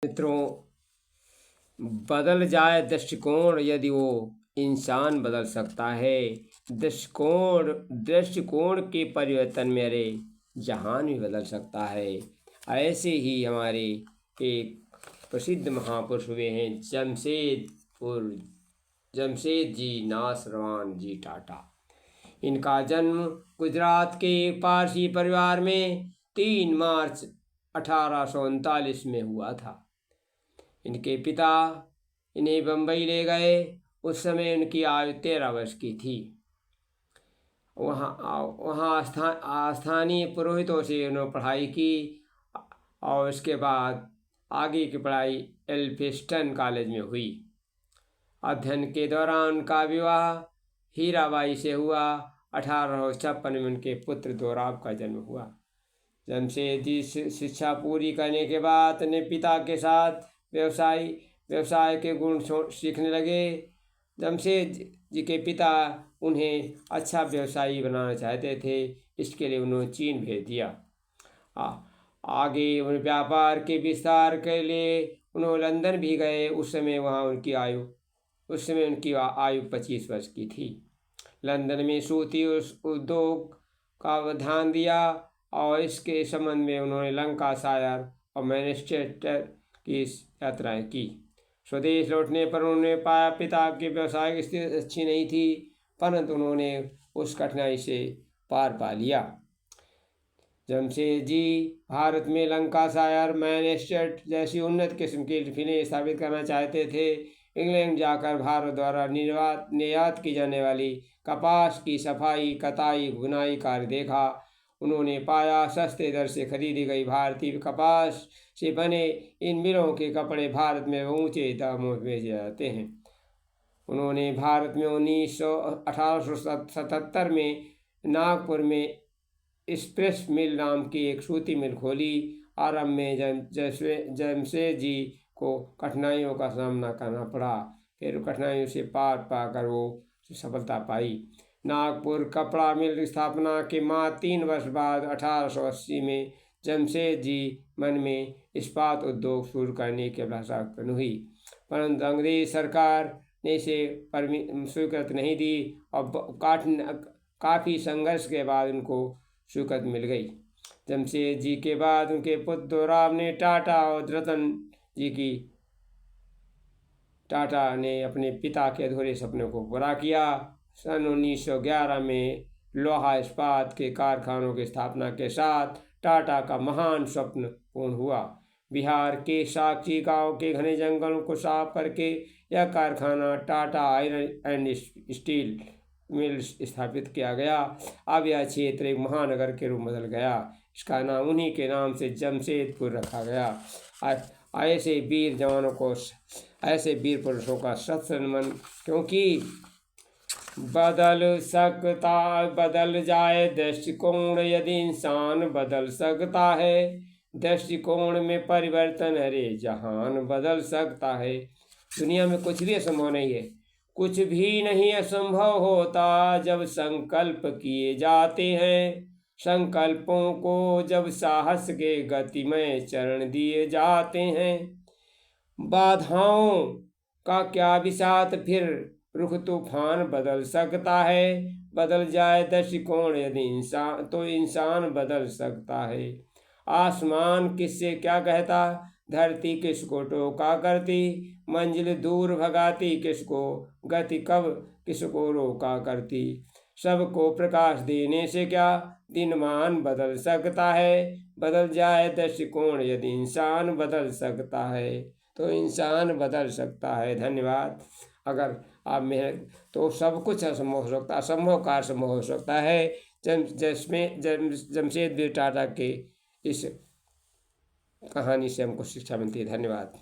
मित्रों, बदल जाए दृष्टिकोण यदि वो इंसान बदल सकता है। दृष्टिकोण के परिवर्तन में अरे जहान भी बदल सकता है। ऐसे ही हमारे एक प्रसिद्ध महापुरुष हुए हैं जमशेद जी नासरवान जी टाटा। इनका जन्म गुजरात के पारसी परिवार में 3 मार्च 1839 में हुआ था। इनके पिता इन्हें बम्बई ले गए। उस समय उनकी आयु 13 वर्ष की थी। वहाँ स्थानीय पुरोहितों से उन्होंने पढ़ाई की और उसके बाद आगे की पढ़ाई एल्फिंस्टन कॉलेज में हुई। अध्ययन के दौरान उनका विवाह हीराबाई से हुआ। 1856 में उनके पुत्र दोराब का जन्म हुआ। जमशेद जी शिक्षा पूरी करने के बाद अपने पिता के साथ व्यवसाय के गुण सीखने लगे। जमशेद जी के पिता उन्हें अच्छा व्यवसायी बनाना चाहते थे। इसके लिए उन्होंने चीन भेज दिया। आगे उन्हें व्यापार के विस्तार के लिए उन्होंने लंदन भी गए। उस समय उनकी आयु 25 वर्ष की थी। लंदन में सूती उद्योग का ध्यान दिया और इसके संबंध में उन्होंने लंकाशायर और मैनचेस्टर की यात्राएं की। स्वदेश लौटने पर उन्होंने पाया पिता की व्यवसायिक स्थिति अच्छी नहीं थी, परंतु उन्होंने उस कठिनाई से पार पा लिया। जमशेद जी भारत में लंकाशायर, मैनचेस्टर जैसी उन्नत किस्म की फिल्में स्थापित करना चाहते थे। इंग्लैंड जाकर भारत द्वारा निर्यात की जाने वाली कपास की सफाई, कताई, बुनाई कार्य देखा। उन्होंने पाया सस्ते दर से खरीदी गई भारतीय कपास से बने इन मिलों के कपड़े भारत में ऊंचे दामों में बेचे जाते हैं। उन्होंने भारत में 1877 में नागपुर में एक्सप्रेस मिल नाम की एक सूती मिल खोली। आरंभ में जमशेद जी को कठिनाइयों का सामना करना पड़ा, फिर कठिनाइयों से पार पाकर वो सफलता पाई। नागपुर कपड़ा मिल स्थापना के 3 वर्ष बाद 1880 में जमशेद जी मन में इस्पात उद्योग शुरू करने की अभिलाषा उत्पन्न हुई, परंतु अंग्रेज सरकार ने इसे स्वीकृति नहीं दी और काफ़ी संघर्ष के बाद उनको स्वीकृति मिल गई। जमशेद जी के बाद उनके पुत्र दोराब ने टाटा ने अपने पिता के अधूरे सपनों को पूरा किया। सन 1911 में लोहा इस्पात के कारखानों की स्थापना के साथ टाटा का महान स्वप्न पूर्ण हुआ। बिहार के साक्षी गांव के घने जंगलों को साफ करके यह कारखाना Tata iron and steel mill स्थापित किया गया। अब यह क्षेत्र एक महानगर के रूप बदल गया। इसका नाम उन्हीं के नाम से जमशेदपुर रखा गया। ऐसे वीर पुरुषों का सत्सन्मान, क्योंकि बदल जाए दृष्टिकोण यदि इंसान बदल सकता है। दृष्टिकोण में परिवर्तन अरे जहान बदल सकता है। दुनिया में कुछ भी असंभव नहीं है। कुछ भी नहीं असंभव होता जब संकल्प किए जाते हैं। संकल्पों को जब साहस के गतिमय चरण दिए जाते हैं। बाधाओं का क्या विषाद, फिर रुख तूफान बदल सकता है। बदल जाए दृष्टिकोण यदि इंसान बदल सकता है। आसमान किससे क्या कहता, धरती किसको टोका करती। मंजिल दूर भगाती किसको, गति कब किसको रोका करती। सबको प्रकाश देने से क्या दिनमान बदल सकता है। बदल जाए दृष्टिकोण यदि इंसान बदल सकता है, तो इंसान बदल सकता है। धन्यवाद। अगर आप तो सब कुछ असंभव हो सकता, असंभव कार्य संभव हो सकता है। जमशेद जी टाटा के इस कहानी से हमको शिक्षा मिलती है। धन्यवाद।